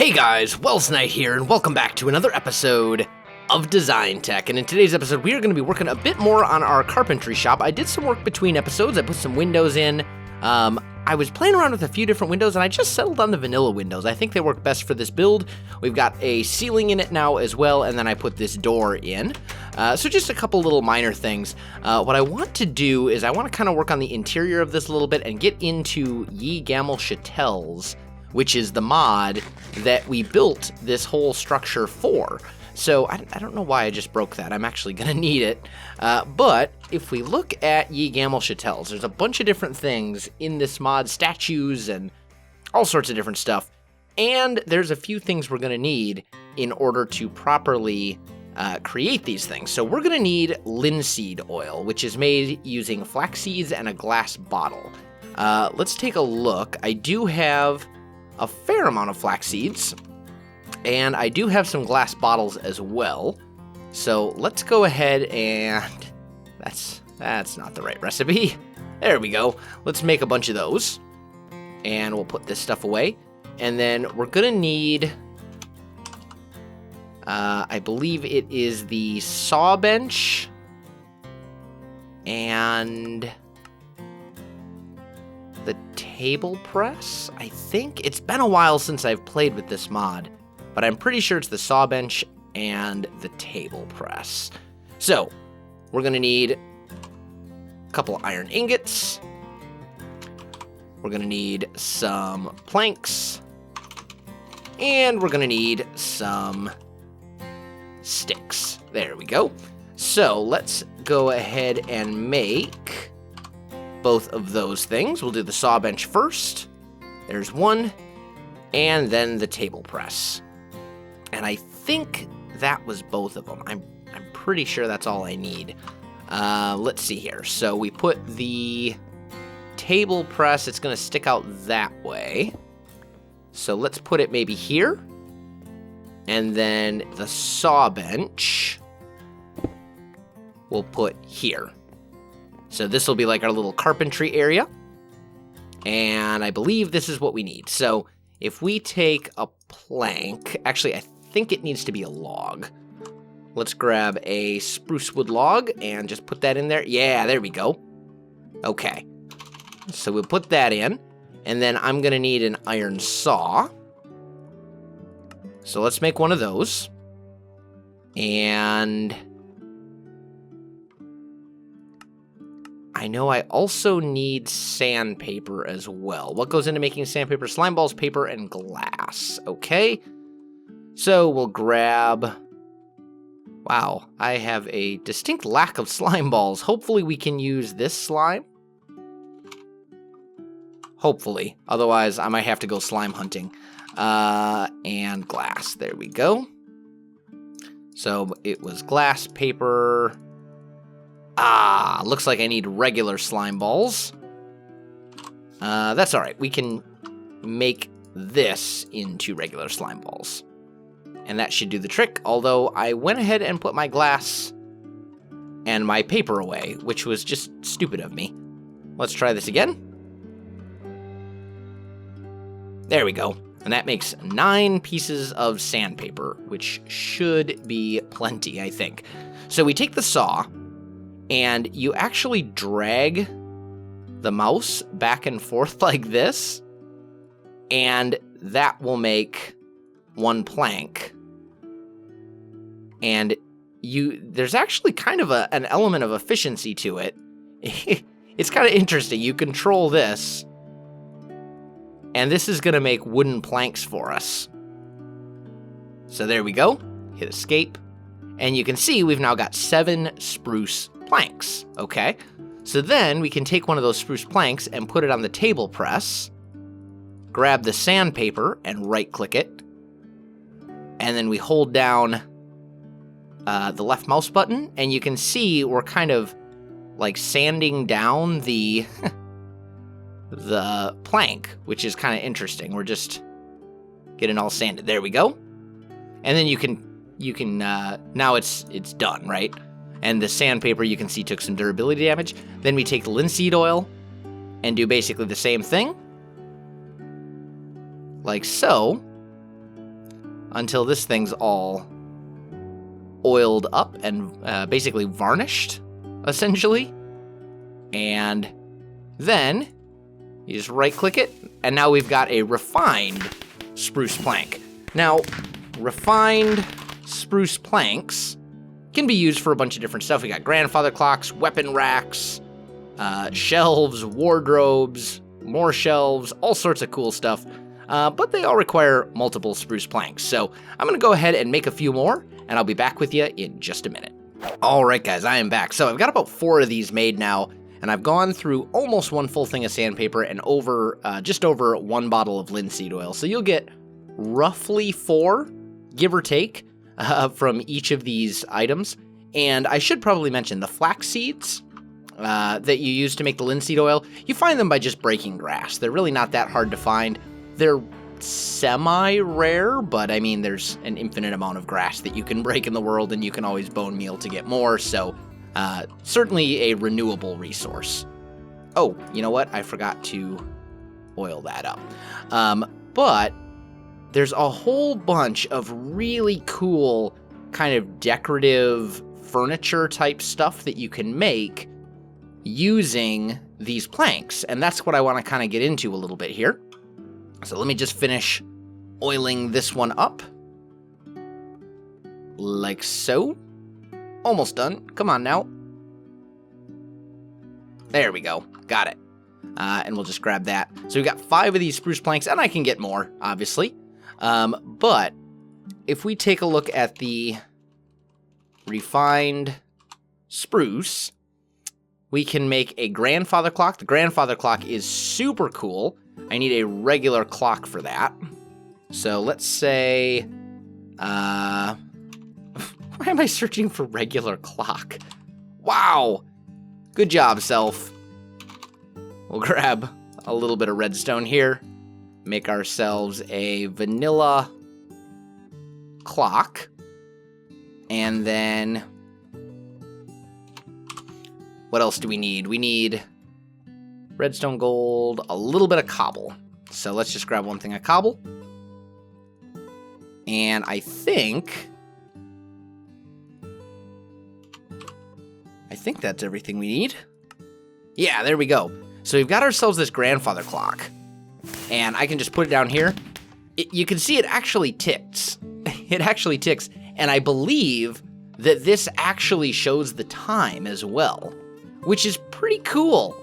Hey guys, Welsknight here, and welcome back to another episode of DesignTech. And in today's episode, we are going to be working a bit more on our carpentry shop. I did some work between episodes. I put some windows in. I was playing around with a few different windows, and I just settled on the vanilla windows. I think they work best for this build. We've got a ceiling in it now as well, and then I put this door in. So just a couple little minor things. What I want to do is I want to kind of work on the interior of this a little bit and get into Gamol Chattels, which is the mod that we built this whole structure for. So I don't know why I just broke that. I'm actually going to need it. But if we look at Gamol Chattels, there's a bunch of different things in this mod, statues and all sorts of different stuff. And there's a few things we're going to need in order to properly create these things. So we're going to need linseed oil, which is made using flax seeds and a glass bottle. Let's take a look. I do have a fair amount of flax seeds, and I do have some glass bottles as well. So let's go ahead and that's not the right recipe. There we go. Let's make a bunch of those, and we'll put this stuff away. And then we're gonna need, I believe it is the saw bench and the table press, I think. It's been a while since I've played with this mod, but I'm pretty sure it's the saw bench and the table press. So we're gonna need a couple of iron ingots. We're gonna need some planks, and we're gonna need some sticks. There we go. So let's go ahead and make both of those things. We'll do the saw bench first. There's one, and then the table press. And I think that was both of them. I'm pretty sure that's all I need. Let's see here. So we put the table press, it's gonna stick out that way. So let's put it maybe here. And then the saw bench we'll put here. So this will be like our little carpentry area. And I believe this is what we need. So if we take a plank, actually I think it needs to be a log. Let's grab a spruce wood log and just put that in there. Yeah, there we go. Okay. So we'll put that in. And then I'm gonna need an iron saw. So let's make one of those. And I know I also need sandpaper as well. What goes into making sandpaper? Slime balls, paper, and glass. Okay. So we'll grab... Wow, I have a distinct lack of slime balls. Hopefully we can use this slime. Hopefully. Otherwise, I might have to go slime hunting. And glass. There we go. So it was glass, paper... looks like I need regular slime balls. That's alright. We can make this into regular slime balls. And that should do the trick, although I went ahead and put my glass and my paper away, which was just stupid of me. Let's try this again. There we go. And that makes 9 pieces of sandpaper, which should be plenty, I think. So we take the saw, and you actually drag the mouse back and forth like this, and that will make one plank. And there's actually kind of an element of efficiency to it. It's kind of interesting. You control this, and this is going to make wooden planks for us. So there we go. Hit escape. And you can see we've now got 7 spruce planks, okay? So then we can take one of those spruce planks and put it on the table press, grab the sandpaper and right-click it, and then we hold down the left mouse button, and you can see we're kind of like sanding down the the plank, which is kind of interesting. We're just getting all sanded. There we go. And then you can now it's done, right? And the sandpaper, you can see, took some durability damage. Then we take the linseed oil and do basically the same thing, like so. until this thing's all oiled up and basically varnished, essentially. And then you just right-click it, and now we've got a refined spruce plank. Now, refined spruce planks can be used for a bunch of different stuff. We got grandfather clocks, weapon racks, shelves, wardrobes, more shelves, all sorts of cool stuff. But they all require multiple spruce planks. So I'm going to go ahead and make a few more, and I'll be back with you in just a minute. All right, guys, I am back. So I've got about 4 of these made now, and I've gone through almost 1 full thing of sandpaper and just over 1 bottle of linseed oil. So you'll get roughly 4, give or take, from each of these items. And I should probably mention the flax seeds that you use to make the linseed oil. You find them by just breaking grass. They're really not that hard to find. They're semi-rare, but I mean, there's an infinite amount of grass that you can break in the world, and you can always bone meal to get more, so certainly a renewable resource. Oh, you know what? I forgot to oil that up. But there's a whole bunch of really cool kind of decorative furniture type stuff that you can make using these planks, and that's what I want to kind of get into a little bit here. So let me just finish oiling this one up. Like so. Almost done. Come on now. There we go. Got it. And we'll just grab that. So we've got 5 of these spruce planks, and I can get more, obviously. But if we take a look at the refined spruce, we can make a grandfather clock. The grandfather clock is super cool. I need a regular clock for that. So let's say, why am I searching for regular clock? Wow. Good job, self. We'll grab a little bit of redstone here. Make ourselves a vanilla clock. And then, what else do we need? We need redstone gold, a little bit of cobble. So let's just grab one thing of cobble. And I think that's everything we need. Yeah, there we go. So we've got ourselves this grandfather clock. And I can just put it down here. You can see it actually ticks. It actually ticks. And I believe that this actually shows the time as well, which is pretty cool.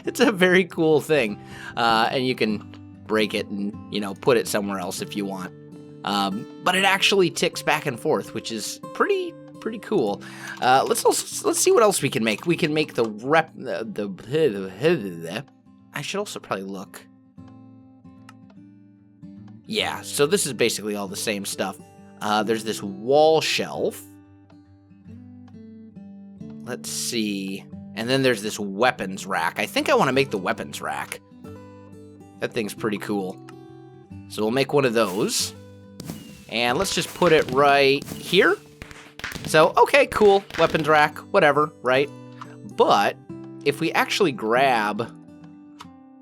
It's a very cool thing. And you can break it and, put it somewhere else if you want. But it actually ticks back and forth, which is pretty cool. Let's see what else we can make. We can make I should also probably look. Yeah, so this is basically all the same stuff. There's this wall shelf. Let's see. And then there's this weapons rack. I think I want to make the weapons rack. That thing's pretty cool. So we'll make one of those. And let's just put it right here. So, okay, cool. Weapons rack, whatever, right? But if we actually grab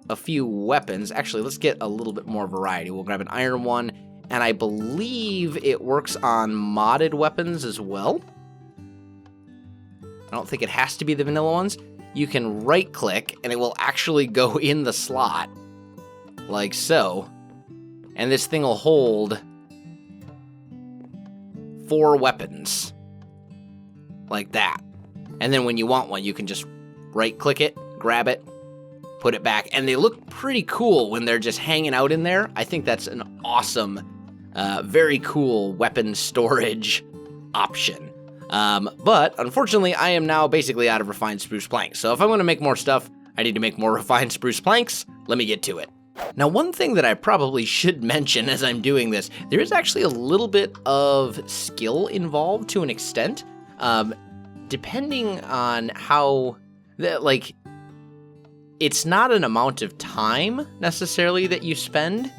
a few weapons, actually, let's get a little bit more variety. We'll grab an iron one, and I believe it works on modded weapons as well. I don't think it has to be the vanilla ones. You can right-click, and it will actually go in the slot, like so. And this thing will hold 4 weapons, like that. And then when you want one, you can just right-click it, grab it, put it back. And they look pretty cool when they're just hanging out in there. I think that's an awesome, very cool weapon storage option. But unfortunately, I am now basically out of refined spruce planks. So if I'm going to make more stuff, I need to make more refined spruce planks. Let me get to it. Now, one thing that I probably should mention as I'm doing this, there is actually a little bit of skill involved to an extent, depending on how, it's not an amount of time necessarily that you spend,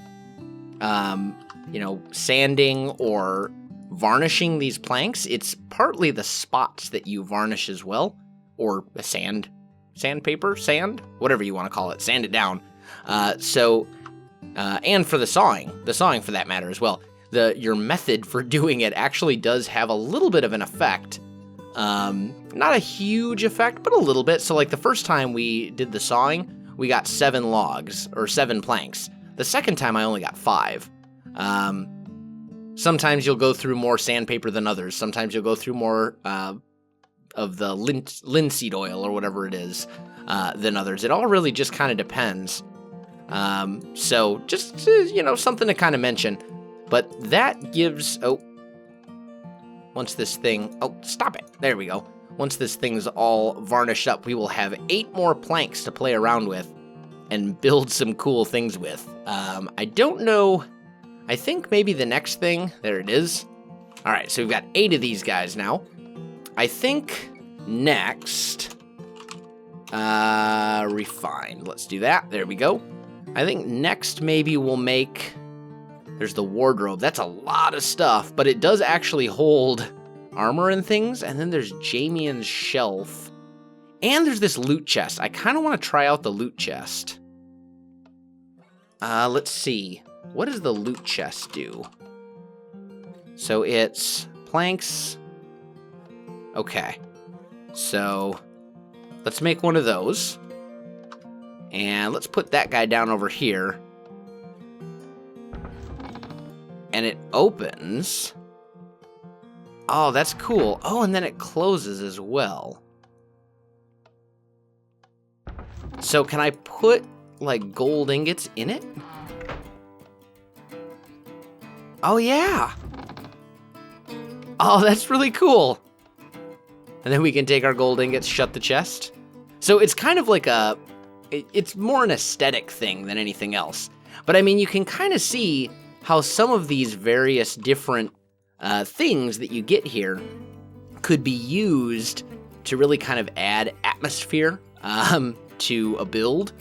sanding or varnishing these planks. It's partly the spots that you varnish as well, or a sandpaper, whatever you want to call it, sand it down. And for the sawing for that matter as well. your method for doing it actually does have a little bit of an effect. Not a huge effect, but a little bit. So like the first time we did the sawing, we got 7 logs, or 7 planks. The second time I only got 5. Sometimes you'll go through more sandpaper than others. Sometimes you'll go through more of the linseed oil or whatever it is than others. It all really just kind of depends. So just, something to kind of mention. But that gives... Once this thing... Oh, stop it. There we go. Once this thing's all varnished up, we will have 8 more planks to play around with and build some cool things with. I don't know... I think maybe the next thing... There it is. All right, so we've got 8 of these guys now. I think next... refine. Let's do that. There we go. I think next maybe we'll make... There's the wardrobe. That's a lot of stuff, but it does actually hold armor and things. And then there's Jamian's shelf. And there's this loot chest. I kind of want to try out the loot chest. Let's see. What does the loot chest do? So it's planks. Okay. So let's make one of those. And let's put that guy down over here. And it opens. Oh, that's cool. Oh, and then it closes as well. So can I put, like, gold ingots in it? Oh, yeah. Oh, that's really cool. And then we can take our gold ingots, shut the chest. So it's kind of like it's more an aesthetic thing than anything else. But I mean, you can kind of see how some of these various different things that you get here could be used to really kind of add atmosphere to a build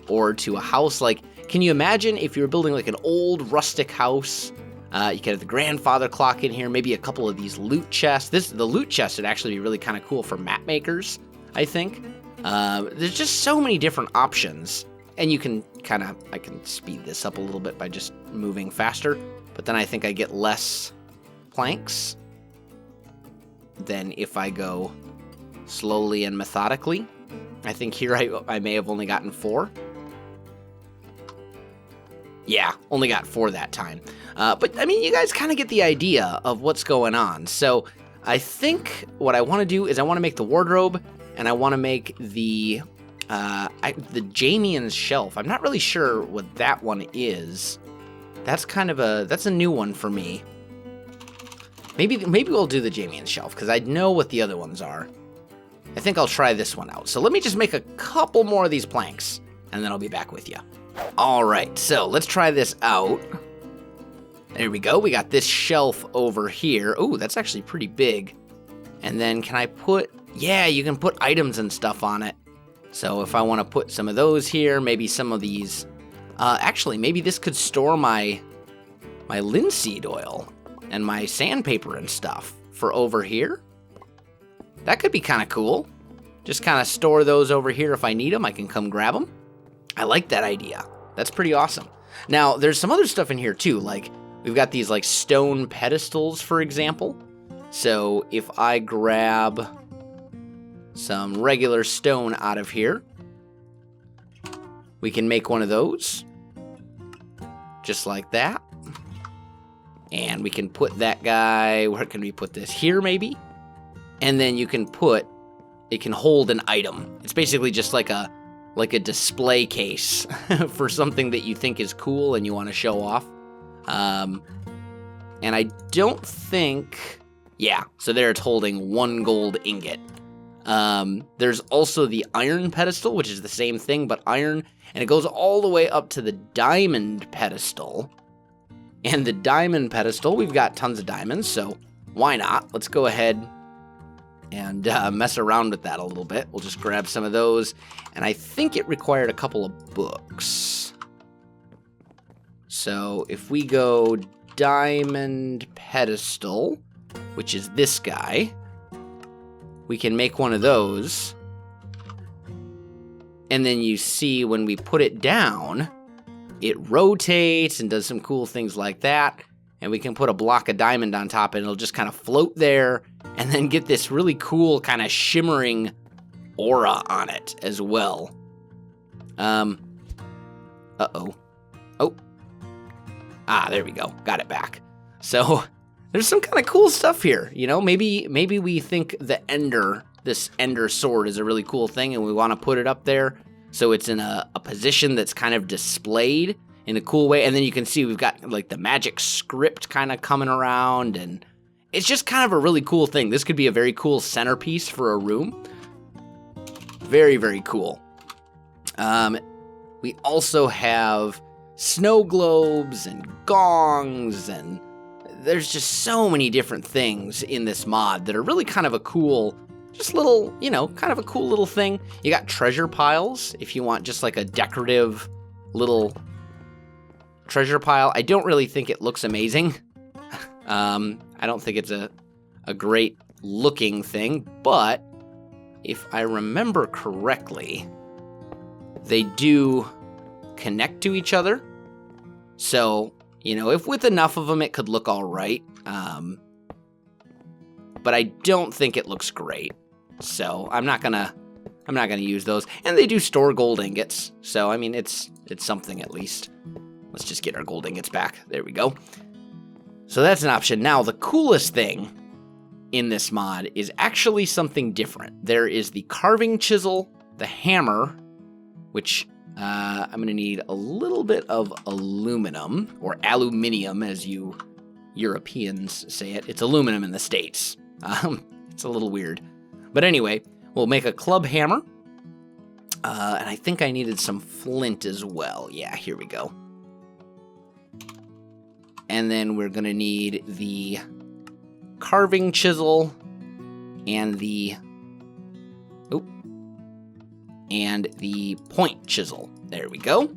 or to a house. Like, can you imagine if you were building like an old rustic house? You could have the grandfather clock in here, maybe a couple of these loot chests. The loot chest would actually be really kind of cool for map makers, I think. There's just so many different options. And you can I can speed this up a little bit by just moving faster, but then I think I get less planks than if I go slowly and methodically. I think here I may have only gotten 4. Yeah, only got 4 that time. But I mean, you guys kind of get the idea of what's going on. So I think what I want to do is I want to make the wardrobe, and I want to make the Jamian's shelf. I'm not really sure what that one is. That's a new one for me. Maybe we'll do the Jamian's shelf, because I know what the other ones are. I think I'll try this one out. So let me just make a couple more of these planks, and then I'll be back with you. All right, so let's try this out. There we go. We got this shelf over here. Oh, that's actually pretty big. And then can I put... Yeah, you can put items and stuff on it. So if I want to put some of those here, maybe some of these... actually, maybe this could store my linseed oil and my sandpaper and stuff for over here. That could be kind of cool. Just kind of store those over here. If I need them, I can come grab them. I like that idea. That's pretty awesome. Now, there's some other stuff in here too. Like, we've got these like stone pedestals, for example. So if I grab some regular stone out of here, we can make one of those. Just like that. And we can put that guy, where can we put this? Here, maybe? And then you can put, it can hold an item. It's basically just like a display case for something that you think is cool and you want to show off. And I don't think, yeah, so there it's holding 1 gold ingot. There's also the iron pedestal, which is the same thing, but iron, and it goes all the way up to the diamond pedestal. And the diamond pedestal, we've got tons of diamonds, so why not? Let's go ahead and mess around with that a little bit. We'll just grab some of those, and I think it required a couple of books. So if we go diamond pedestal, which is this guy, we can make one of those. And then you see when we put it down, it rotates and does some cool things like that. and we can put a block of diamond on top, and it'll just kind of float there, and then get this really cool kind of shimmering aura on it as well. Uh-oh. Oh. Ah, there we go. Got it back. So there's some kind of cool stuff here. You know, maybe we think this ender sword is a really cool thing, and we want to put it up there so it's in a position that's kind of displayed in a cool way. And then you can see we've got like the magic script kind of coming around, and it's just kind of a really cool thing. This could be a very cool centerpiece for a room. Very, very cool. We also have snow globes and gongs, and there's just so many different things in this mod that are really kind of a cool, just little, you know, kind of a cool little thing. You got treasure piles if you want just like a decorative little treasure pile. I don't really think it looks amazing. I don't think it's a great looking thing, but if I remember correctly, they do connect to each other. So, you know, if with enough of them, it could look all right. But I don't think it looks great. So I'm not gonna use those. And they do store gold ingots. So, I mean, it's something at least. Let's just get our gold ingots back. There we go. So that's an option. Now, the coolest thing in this mod is actually something different. There is the carving chisel, the hammer, which I'm going to need a little bit of aluminum, or aluminium as you Europeans say it. It's aluminum in the States. It's a little weird. But anyway, we'll make a club hammer. And I think I needed some flint as well. Yeah, here we go. And then we're going to need the carving chisel and the point chisel. There we go.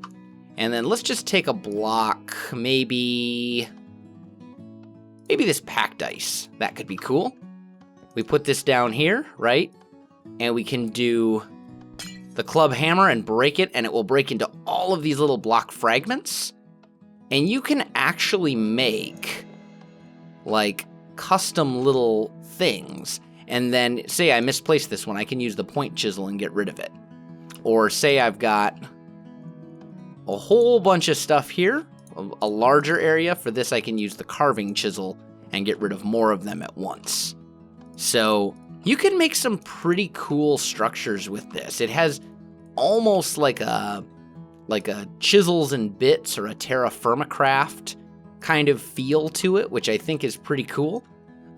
And then let's just take a block, maybe this packed ice. That could be cool. We put this down here, right? And we can do the club hammer and break it, and it will break into all of these little block fragments. And you can actually make like custom little things. And then say I misplaced this one, I can use the point chisel and get rid of it. Or say I've got a whole bunch of stuff here, a larger area. For this, I can use the carving chisel and get rid of more of them at once. So you can make some pretty cool structures with this. It has almost like a chisels and bits or a terra firma craft kind of feel to it, which I think is pretty cool.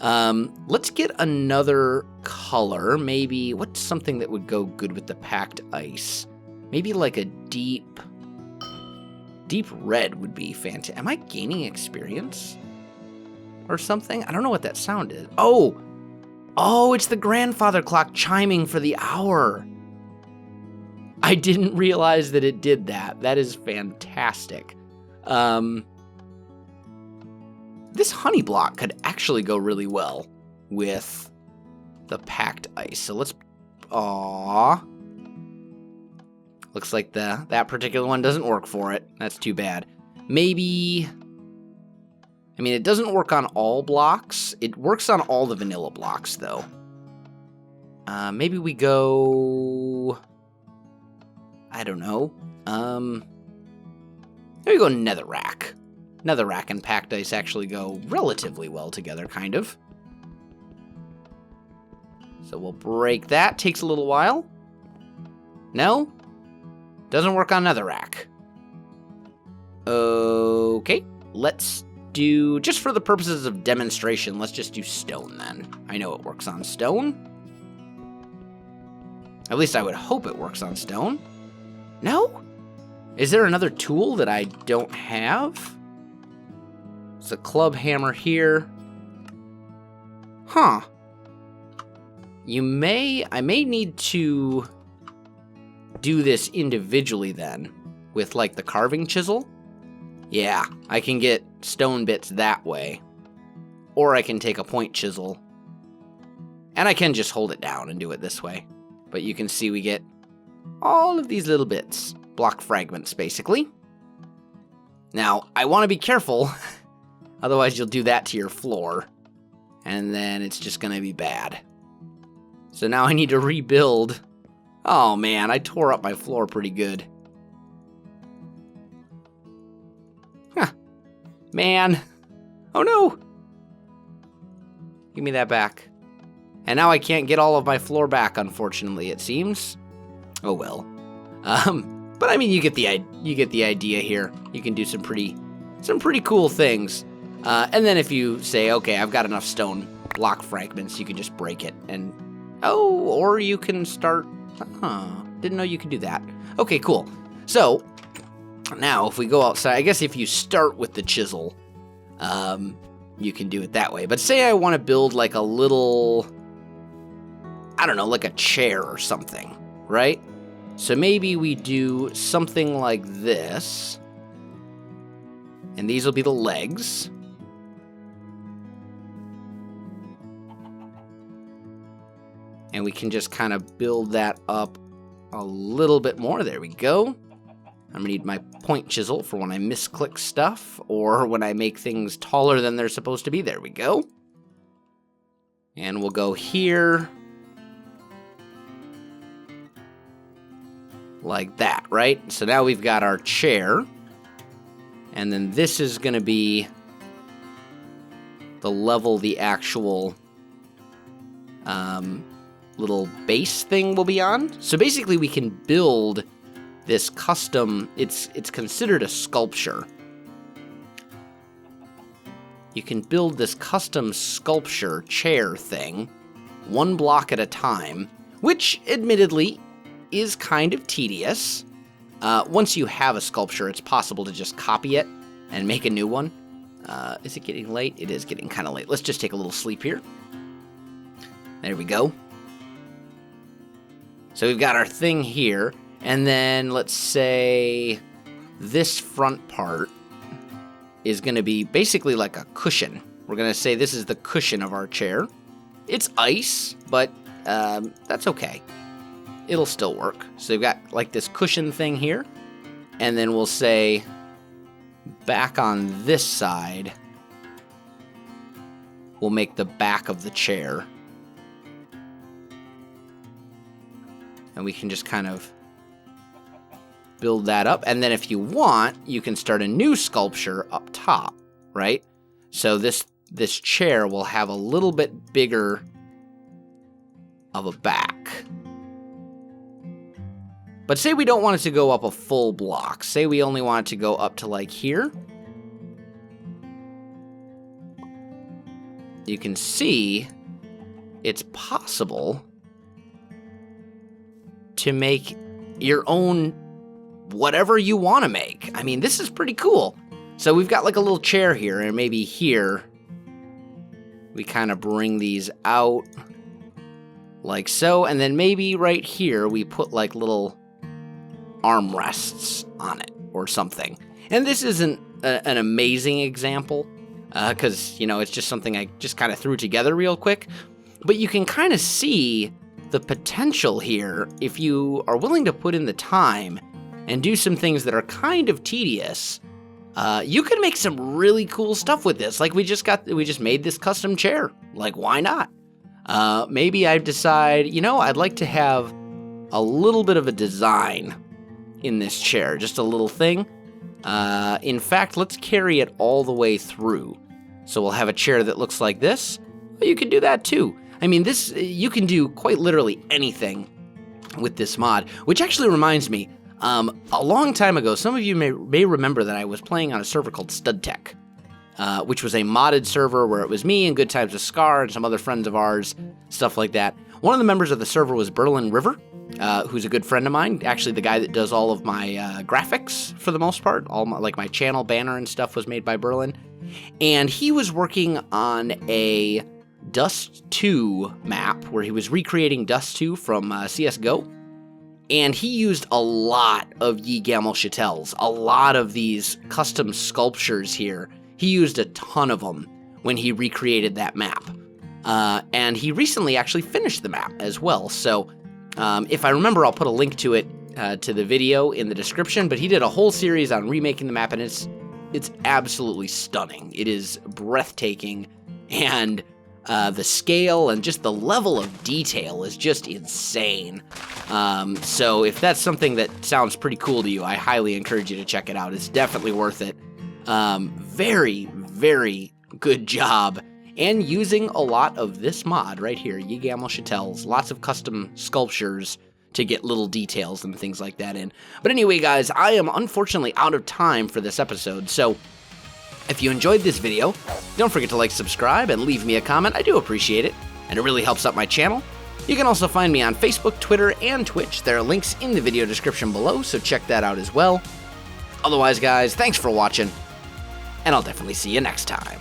Let's get another color. Maybe, what's something that would go good with the packed ice? Maybe like a deep red would be fantastic. Am I gaining experience or something? I don't know what that sound is. Oh, it's the grandfather clock chiming for the hour. I didn't realize that it did that. That is fantastic. This honey block could actually go really well with the packed ice. So let's... Looks like that particular one doesn't work for it. That's too bad. Maybe... I mean, it doesn't work on all blocks. It works on all the vanilla blocks, though. Maybe we go... I don't know. There we go, netherrack. Netherrack and packed ice actually go relatively well together, kind of. So we'll break that. Takes a little while. No? Doesn't work on netherrack. Okay, let's do, just for the purposes of demonstration, let's just do stone then. I know it works on stone. At least I would hope it works on stone. No? Is there another tool that I don't have? It's a club hammer here. Huh. I may need to do this individually then with like the carving chisel. Yeah, I can get stone bits that way. Or I can take a point chisel. And I can just hold it down and do it this way. But you can see we get all of these little bits. Block fragments, basically. Now, I want to be careful Otherwise, you'll do that to your floor, and then it's just going to be bad. So now I need to rebuild. Oh, man, I tore up my floor pretty good. Huh. Man. Oh, no. Give me that back. And now I can't get all of my floor back, unfortunately, it seems. Oh, well. But I mean, you get the idea here. You can do some pretty cool things. And then if you say, okay, I've got enough stone block fragments, you can just break it. And, oh, or you can start, didn't know you could do that. Okay, cool. So, now if we go outside, I guess if you start with the chisel, you can do it that way. But say I want to build like a little, I don't know, like a chair or something, right? So maybe we do something like this. And these will be the legs. And we can just kind of build that up a little bit more. There we go. I'm going to need my point chisel for when I misclick stuff or when I make things taller than they're supposed to be. There we go. And we'll go here. Like that, right? So now we've got our chair. And then this is going to be the level the actual little base thing will be on. So basically we can build this custom, it's considered a sculpture. You can build this custom sculpture chair thing one block at a time, which admittedly is kind of tedious. Once you have a sculpture, it's possible to just copy it and make a new one. Is it getting late? It is getting kind of late. Let's just take a little sleep here. There we go. So we've got our thing here, and then let's say this front part is going to be basically like a cushion. We're going to say this is the cushion of our chair. It's ice, but that's okay. It'll still work. So we've got like this cushion thing here, and then we'll say back on this side, we'll make the back of the chair. And we can just kind of build that up. And then if you want, you can start a new sculpture up top, right? So this chair will have a little bit bigger of a back. But say we don't want it to go up a full block. Say we only want it to go up to like here. You can see it's possible to make your own whatever you want to make. I mean, this is pretty cool. So we've got like a little chair here, and maybe here we kind of bring these out like so, and then maybe right here we put like little armrests on it or something. And this isn't an amazing example because, you know, it's just something I just kind of threw together real quick. But you can kind of see the potential here if you are willing to put in the time and do some things that are kind of tedious. You can make some really cool stuff with this. Like we just made this custom chair. Like, why not? Maybe I decide, you know, I'd like to have a little bit of a design in this chair, just a little thing. In fact, let's carry it all the way through. So we'll have a chair that looks like this. Well, you can do that too. I mean, this, you can do quite literally anything with this mod, which actually reminds me, a long time ago, some of you may remember that I was playing on a server called StudTech, which was a modded server where it was me and Good Times with Scar and some other friends of ours, stuff like that. One of the members of the server was BerlinRiver, who's a good friend of mine, actually the guy that does all of my graphics for the most part. All my, like my channel banner and stuff was made by Berlin. And he was working on a Dust 2 map where he was recreating Dust 2 from CSGO. And he used a lot of Ye Gamol Chattels, a lot of these custom sculptures here. He used a ton of them when he recreated that map. And he recently actually finished the map as well. So if I remember, I'll put a link to it, to the video in the description. But he did a whole series on remaking the map, and it's it's absolutely stunning. It is breathtaking, and the scale and just the level of detail is just insane. So if that's something that sounds pretty cool to you, I highly encourage you to check it out. It's definitely worth it. Very, very good job. And using a lot of this mod right here, Gamol Chattels, lots of custom sculptures to get little details and things like that in. But anyway, guys, I am unfortunately out of time for this episode, so if you enjoyed this video, don't forget to like, subscribe, and leave me a comment. I do appreciate it, and it really helps out my channel. You can also find me on Facebook, Twitter, and Twitch. There are links in the video description below, so check that out as well. Otherwise, guys, thanks for watching, and I'll definitely see you next time.